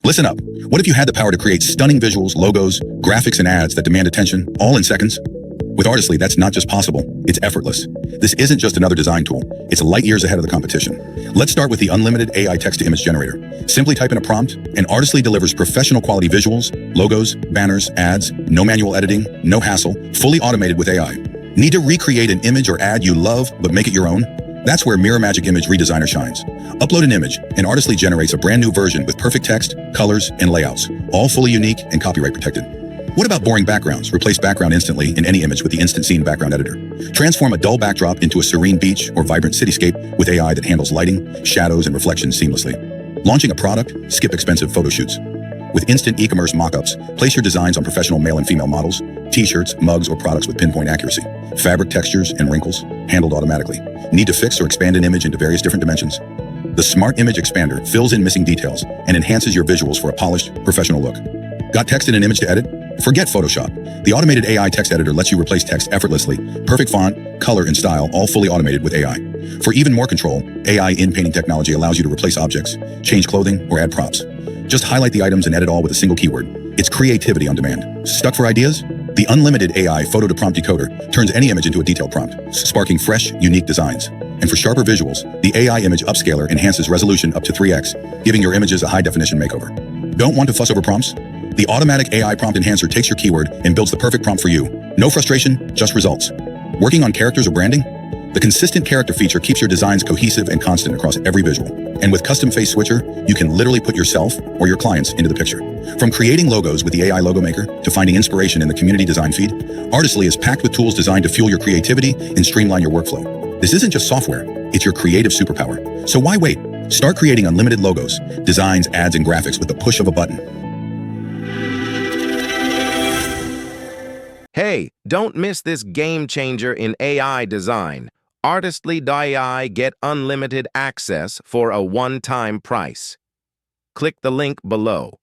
Listen up. What if you had the power to create stunning visuals, logos, graphics, and ads that demand attention, all in seconds? With Artistly, that's not just possible, it's effortless. This isn't just another design tool, it's light years ahead of the competition. Let's start with the unlimited AI text-to-image generator. Simply type in a prompt, and Artistly delivers professional quality visuals, logos, banners, ads, no manual editing, no hassle, fully automated with AI. Need to recreate an image or ad you love, but make it your own? That's where Mirror Magic Image Redesigner shines. Upload an image, and Artistly generates a brand new version with perfect text, colors, and layouts, all fully unique and copyright protected. What about boring backgrounds? Replace background instantly in any image with the Instant Scene background editor. Transform a dull backdrop into a serene beach or vibrant cityscape with AI that handles lighting, shadows, and reflections seamlessly. Launching a product? Skip expensive photo shoots. With instant e-commerce mockups, place your designs on professional male and female models, t-shirts, mugs, or products with pinpoint accuracy. Fabric textures and wrinkles, handled automatically. Need to fix or expand an image into various different dimensions? The Smart Image Expander fills in missing details and enhances your visuals for a polished, professional look. Got text in an image to edit? Forget Photoshop. The automated AI text editor lets you replace text effortlessly. Perfect font, color, and style, all fully automated with AI. For even more control, AI in-painting technology allows you to replace objects, change clothing, or add props. Just highlight the items and edit all with a single keyword. It's creativity on demand. Stuck for ideas? The unlimited AI photo-to-prompt decoder turns any image into a detailed prompt, sparking fresh, unique designs. And for sharper visuals, the AI image upscaler enhances resolution up to 3x, giving your images a high-definition makeover. Don't want to fuss over prompts? The automatic AI prompt enhancer takes your keyword and builds the perfect prompt for you. No frustration, just results. Working on characters or branding? The consistent character feature keeps your designs cohesive and constant across every visual. And with Custom Face Switcher, you can literally put yourself or your clients into the picture. From creating logos with the AI Logo Maker to finding inspiration in the community design feed, Artistly is packed with tools designed to fuel your creativity and streamline your workflow. This isn't just software, it's your creative superpower. So why wait? Start creating unlimited logos, designs, ads, and graphics with the push of a button. Hey, don't miss this game changer in AI design. Artistly.ai get unlimited access for a one-time price. Click the link below.